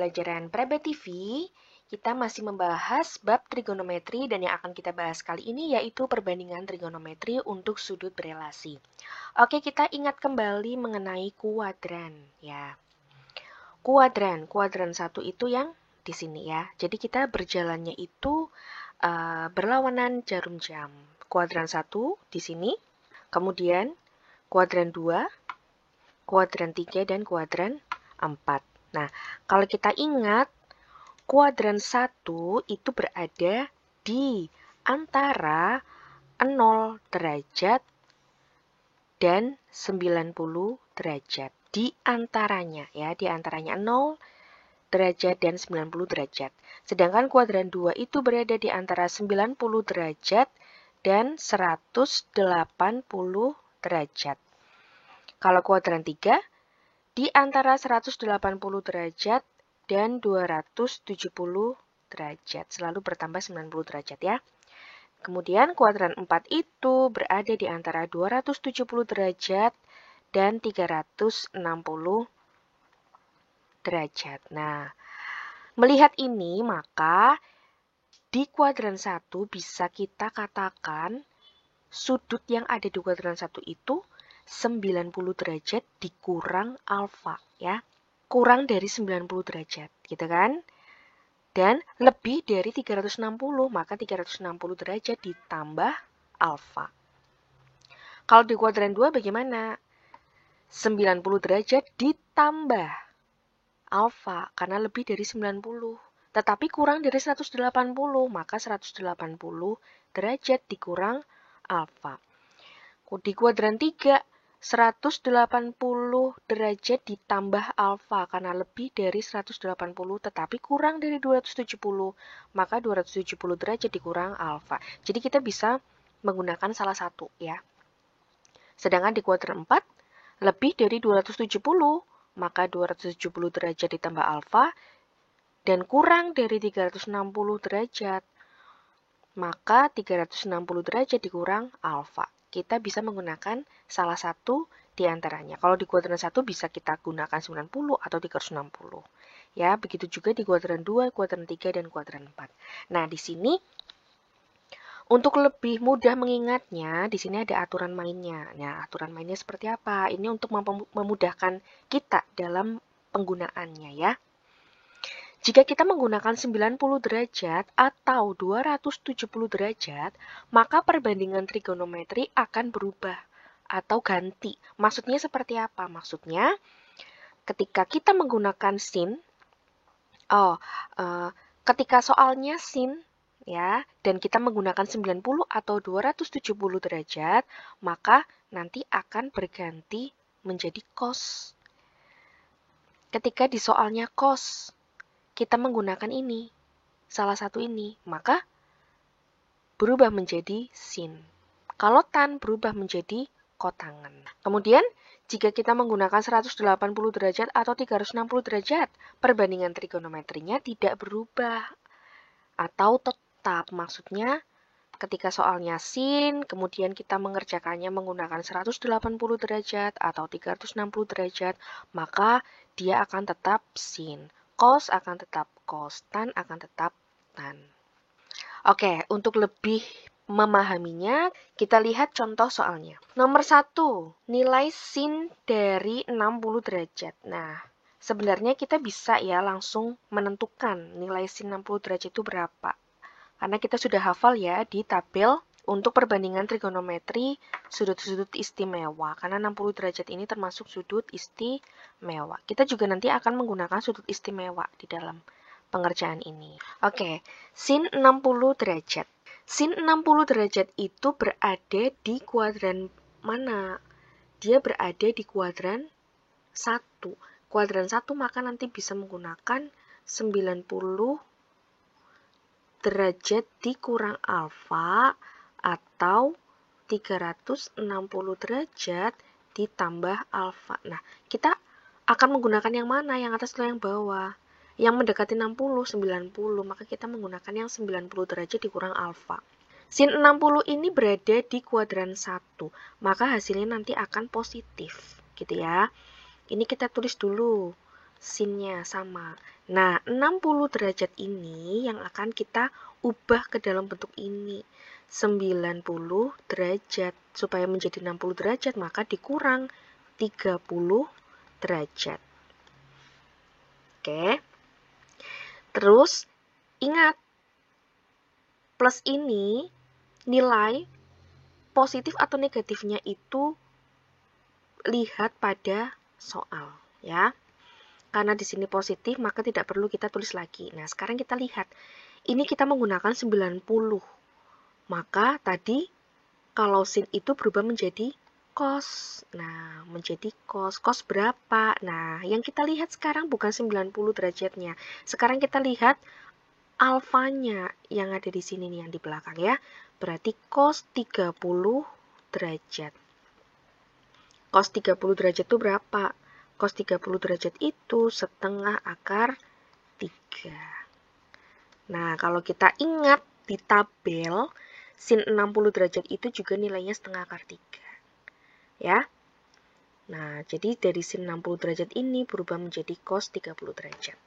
pembelajaran Praba TV, kita masih membahas bab trigonometri dan yang akan kita bahas kali ini yaitu perbandingan trigonometri untuk sudut berelasi. Oke, kita ingat kembali mengenai kuadran ya. Kuadran satu itu yang di sini ya. Jadi kita berjalannya itu berlawanan jarum jam. Kuadran 1 di sini, kemudian kuadran 2, kuadran 3, dan kuadran 4. Nah, kalau kita ingat, kuadran 1 itu berada di antara 0 derajat dan 90 derajat. Di antaranya ya, di antaranya 0 derajat dan 90 derajat. Sedangkan kuadran 2 itu berada di antara 90 derajat dan 180 derajat. Kalau kuadran 3 di antara 180 derajat dan 270 derajat. Selalu bertambah 90 derajat ya. Kemudian kuadran 4 itu berada di antara 270 derajat dan 360 derajat. Nah, melihat ini maka di kuadran 1 bisa kita katakan sudut yang ada di kuadran 1 itu 90 derajat dikurang alfa ya. Kurang dari 90 derajat, gitu kan? Dan lebih dari 360, maka 360 derajat ditambah alfa. Kalau di kuadran 2 bagaimana? 90 derajat ditambah alfa, karena lebih dari 90. Tetapi kurang dari 180, maka 180 derajat dikurang alfa. Di kuadran 3, 180 derajat ditambah alfa karena lebih dari 180 tetapi kurang dari 270, maka 270 derajat dikurang alfa. Jadi kita bisa menggunakan salah satu ya. Sedangkan di kuadran 4 lebih dari 270, maka 270 derajat ditambah alfa dan kurang dari 360 derajat, maka 360 derajat dikurang alfa. Kita bisa menggunakan salah satu di antaranya. Kalau di kuadran 1 bisa kita gunakan 90 atau 360. Ya, begitu juga di kuadran 2, kuadran 3, dan kuadran 4. Nah, di sini untuk lebih mudah mengingatnya, di sini ada aturan mainnya. Nah, aturan mainnya seperti apa? Ini untuk memudahkan kita dalam penggunaannya ya. Jika kita menggunakan 90 derajat atau 270 derajat, maka perbandingan trigonometri akan berubah atau ganti. Maksudnya seperti apa? Maksudnya ketika kita menggunakan sin, ketika soalnya sin ya, dan kita menggunakan 90 atau 270 derajat, maka nanti akan berganti menjadi cos. Ketika di soalnya cos kita menggunakan ini, salah satu ini, maka berubah menjadi sin. Kalau tan berubah menjadi kotangan. Kemudian, jika kita menggunakan 180 derajat atau 360 derajat, perbandingan trigonometrinya tidak berubah atau tetap. Maksudnya, ketika soalnya sin, kemudian kita mengerjakannya menggunakan 180 derajat atau 360 derajat, maka dia akan tetap sin. Cos akan tetap cos, tan akan tetap tan. Oke, untuk lebih memahaminya, kita lihat contoh soalnya. Nomor 1, nilai sin dari 60 derajat. Nah, sebenarnya kita bisa ya langsung menentukan nilai sin 60 derajat itu berapa. Karena kita sudah hafal ya di tabel untuk perbandingan trigonometri sudut-sudut istimewa. Karena 60 derajat ini termasuk sudut istimewa. Kita juga nanti akan menggunakan sudut istimewa di dalam pengerjaan ini. Oke, sin 60 derajat. Sin 60 derajat itu berada di kuadran mana? Dia berada di kuadran 1. Kuadran 1 maka nanti bisa menggunakan 90 derajat dikurang alfa atau 360 derajat ditambah alfa. Nah, kita akan menggunakan yang mana? Yang atas atau yang bawah? Yang mendekati 60, 90, maka kita menggunakan yang 90 derajat dikurang alfa. Sin 60 ini berada di kuadran 1, maka hasilnya nanti akan positif, gitu ya. Ini kita tulis dulu, sinnya sama. Nah, 60 derajat ini yang akan kita ubah ke dalam bentuk ini. 90 derajat. Supaya menjadi 60 derajat, maka dikurang 30 derajat. Oke. Terus, ingat, plus ini nilai positif atau negatifnya itu lihat pada soal, ya. Karena di sini positif, maka tidak perlu kita tulis lagi. Nah, sekarang kita lihat. Ini kita menggunakan 90. Maka tadi kalau sin itu berubah menjadi cos. Nah, menjadi cos. Cos berapa? Nah, yang kita lihat sekarang bukan 90 derajatnya. Sekarang kita lihat alfanya yang ada di sini nih, yang di belakang ya. Berarti cos 30 derajat. Cos 30 derajat itu berapa? Cos 30 derajat itu setengah akar 3. Nah, kalau kita ingat di tabel, sin 60 derajat itu juga nilainya setengah akar 3. Ya. Nah, jadi dari sin 60 derajat ini berubah menjadi cos 30 derajat.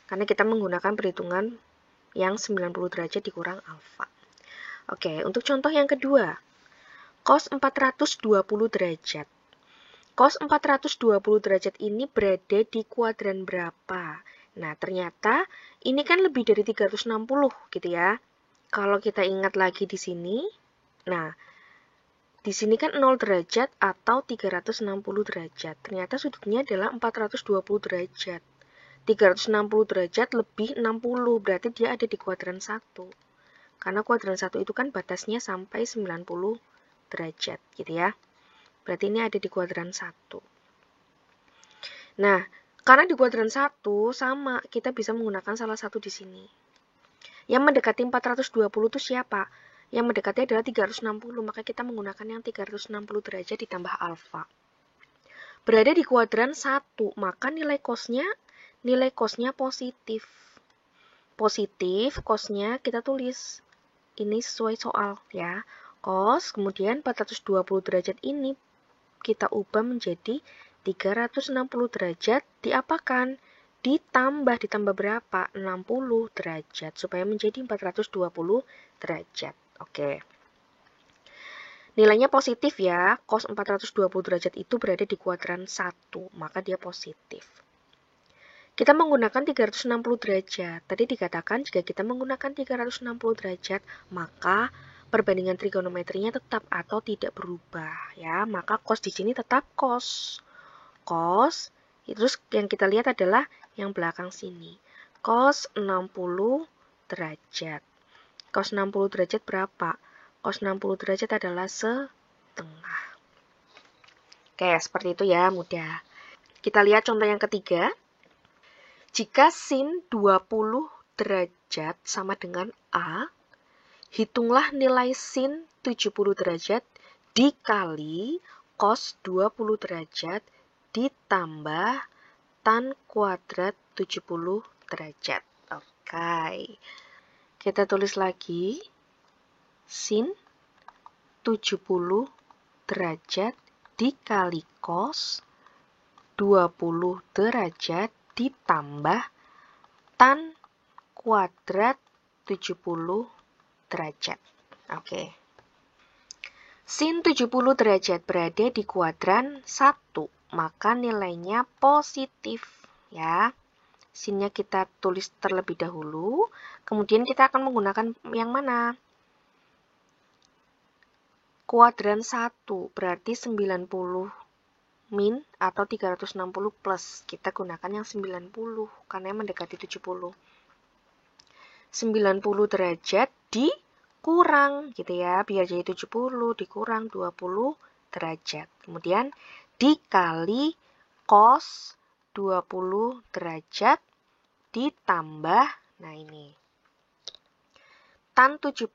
Karena kita menggunakan perhitungan yang 90 derajat dikurang alfa. Oke, untuk contoh yang kedua. Cos 420 derajat. Cos 420 derajat ini berada di kuadran berapa? Nah, ternyata ini kan lebih dari 360 gitu ya. Kalau kita ingat lagi di sini, nah, di sini kan 0 derajat atau 360 derajat. Ternyata sudutnya adalah 420 derajat. 360 derajat lebih 60, berarti dia ada di kuadran 1. Karena kuadran 1 itu kan batasnya sampai 90 derajat gitu ya. Berarti ini ada di kuadran 1. Nah, karena di kuadran 1 sama, kita bisa menggunakan salah satu di sini. Yang mendekati 420 itu siapa? Yang mendekati adalah 360, maka kita menggunakan yang 360 derajat ditambah alfa. Berada di kuadran 1, maka nilai cosnya positif. Positif, cosnya kita tulis. Ini sesuai soal ya. Cos, kemudian 420 derajat ini kita ubah menjadi 360 derajat diapakan? Ditambah berapa? 60 derajat supaya menjadi 420 derajat. Oke. Nilainya positif ya. Cos 420 derajat itu berada di kuadran 1, maka dia positif. Kita menggunakan 360 derajat. Tadi dikatakan jika kita menggunakan 360 derajat, maka perbandingan trigonometrinya tetap atau tidak berubah ya. Maka cos di sini tetap cos. Cos, terus yang kita lihat adalah yang belakang sini. Cos 60 derajat. Cos 60 derajat berapa? Cos 60 derajat adalah setengah. Oke, seperti itu ya, mudah. Kita lihat contoh yang ketiga. Jika sin 20 derajat sama dengan A, hitunglah nilai sin 70 derajat dikali cos 20 derajat ditambah tan kuadrat 70 derajat. Oke. Kita tulis lagi. Sin 70 derajat dikali cos 20 derajat ditambah tan kuadrat 70 derajat. Oke. Sin 70 derajat berada di kuadran 1, maka nilainya positif ya. Sinnya kita tulis terlebih dahulu, kemudian kita akan menggunakan yang mana? Kuadran 1 berarti 90 min atau 360 plus. Kita gunakan yang 90 karena yang mendekati 70. 90 derajat dikurang gitu ya, biar jadi 70 dikurang 20 derajat. Kemudian dikali cos 20 derajat ditambah, nah ini, tan 70.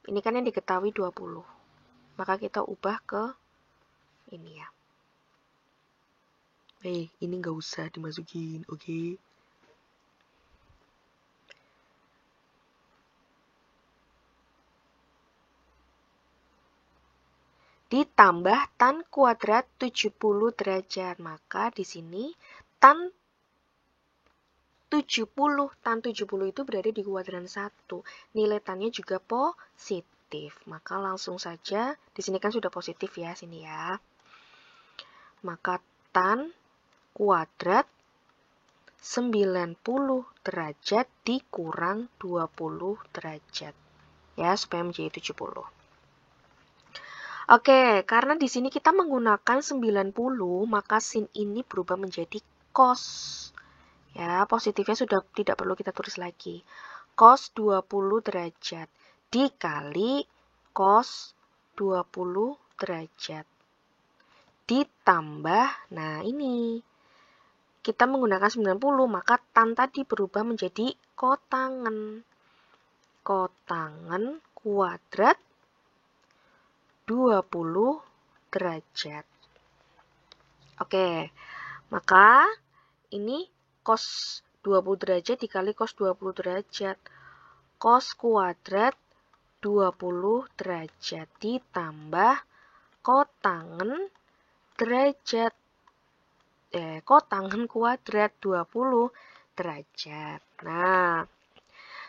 Ini kan yang diketahui 20. Maka kita ubah ke ini ya. Ini nggak usah dimasukin, oke? Ditambah tan kuadrat 70 derajat. Maka di sini tan 70. Tan 70 itu berada di kuadran 1. Nilai tannya juga positif. Maka langsung saja, di sini kan sudah positif ya, sini ya. Maka tan kuadrat 90 derajat dikurang 20 derajat. Ya, supaya menjadi 70. Oke, karena di sini kita menggunakan 90, maka sin ini berubah menjadi cos. Ya, positifnya sudah tidak perlu kita tulis lagi. Cos 20 derajat dikali cos 20 derajat. Ditambah, nah ini. Kita menggunakan 90, maka tan tadi berubah menjadi kotangen. Kotangen kuadrat 20 derajat. Oke, maka ini cos 20 derajat dikali cos 20 derajat. Cos kuadrat 20 derajat ditambah kotangen derajat. Kotangen kuadrat 20 derajat. Nah,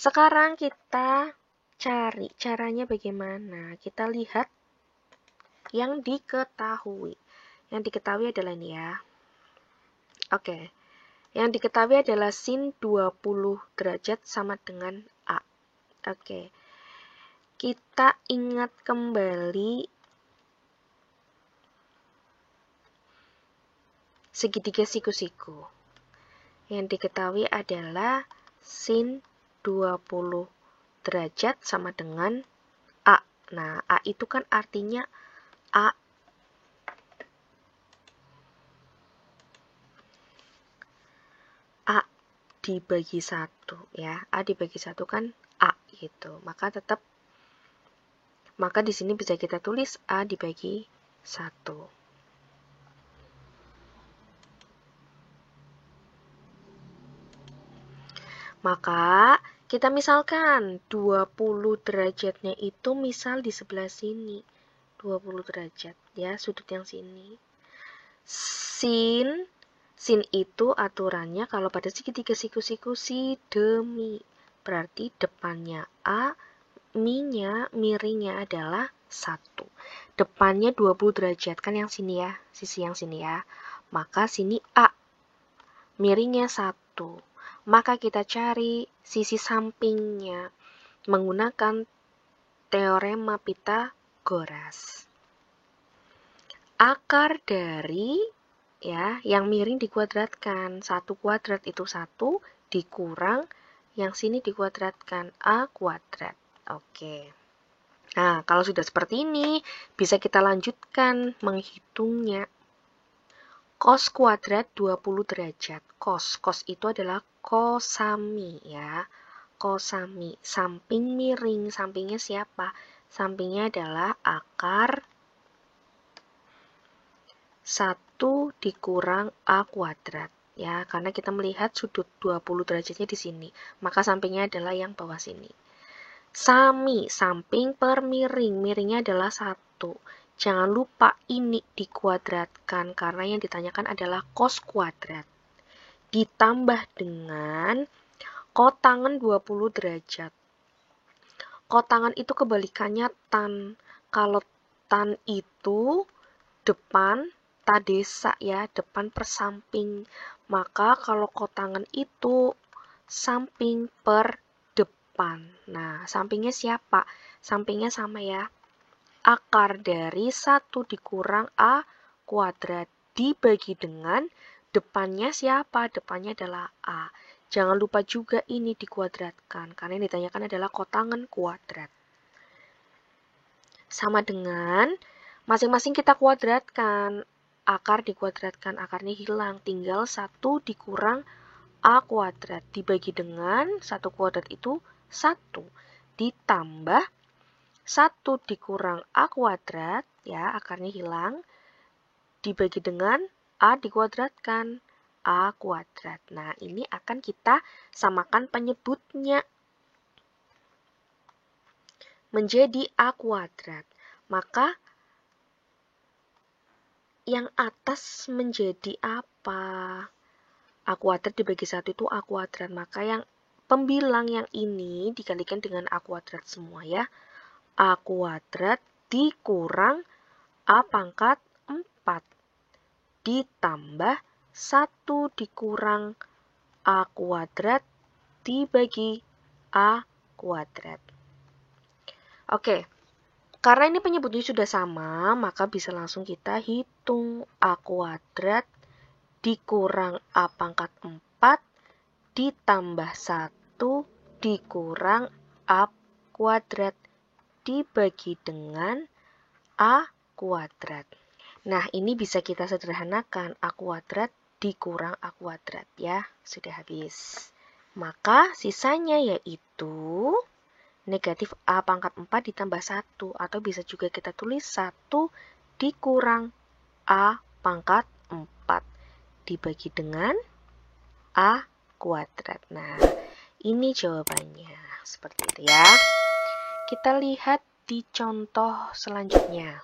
sekarang kita cari caranya bagaimana. Kita lihat yang diketahui. Yang diketahui adalah ini ya. Oke. Yang diketahui adalah sin 20 derajat sama dengan A. Oke. Kita ingat kembali segitiga siku-siku. Yang diketahui adalah sin 20 derajat sama dengan A. Nah, A itu kan artinya A dibagi 1 ya. A dibagi 1 kan A gitu. Maka di sini bisa kita tulis A dibagi 1. Maka kita misalkan 20 derajatnya itu misal di sebelah sini. 20 derajat ya, sudut yang sini. Sin itu aturannya kalau pada segitiga siku-siku si demi. Berarti depannya A, miringnya adalah 1. Depannya 20 derajat, kan yang sini ya, sisi yang sini ya. Maka sini A, miringnya 1. Maka kita cari sisi sampingnya menggunakan teorema Pitagoras. Akar dari ya, yang miring dikuadratkan. 1 kuadrat itu 1 dikurang yang sini dikuadratkan A kuadrat. Oke. Nah, kalau sudah seperti ini, bisa kita lanjutkan menghitungnya. Cos kuadrat 20 derajat. Cos itu adalah kosami ya. Kosami, samping miring. Sampingnya siapa? Sampingnya adalah akar 1 dikurang A kuadrat. Ya, karena kita melihat sudut 20 derajatnya di sini. Maka sampingnya adalah yang bawah sini. Sami, samping per miring. Miringnya adalah 1. Jangan lupa ini dikuadratkan, karena yang ditanyakan adalah cos kuadrat. Ditambah dengan kotangen 20 derajat. Kotangen itu kebalikannya tan. Kalau tan itu depan, tadesa ya, depan per samping. Maka kalau kotangen itu samping per depan. Nah, sampingnya siapa? Sampingnya sama ya. Akar dari 1 dikurang A kuadrat dibagi dengan depannya siapa? Depannya adalah A. Jangan lupa juga ini dikuadratkan, karena yang ditanyakan adalah kotangen kuadrat. Sama dengan masing-masing kita kuadratkan. Akar dikuadratkan, akarnya hilang. Tinggal 1 dikurang A kuadrat. Dibagi dengan 1 kuadrat itu 1. Ditambah 1 dikurang A kuadrat, ya akarnya hilang. Dibagi dengan A dikuadratkan, A kuadrat. Nah, ini akan kita samakan penyebutnya menjadi A kuadrat. Maka yang atas menjadi apa? A kuadrat dibagi 1 itu A kuadrat. Maka yang pembilang yang ini dikalikan dengan A kuadrat semua ya. A kuadrat dikurang A pangkat 4 ditambah 1 dikurang A kuadrat dibagi A kuadrat. Oke, karena ini penyebutnya sudah sama, maka bisa langsung kita hitung A kuadrat dikurang A pangkat 4 ditambah 1 dikurang A kuadrat dibagi dengan A kuadrat. Nah, ini bisa kita sederhanakan. A kuadrat dikurang A kuadrat ya. Sudah habis. Maka sisanya yaitu negatif A pangkat 4 ditambah 1. Atau bisa juga kita tulis 1 dikurang A pangkat 4 dibagi dengan A kuadrat. Nah, ini jawabannya. Seperti itu ya. Kita lihat di contoh selanjutnya.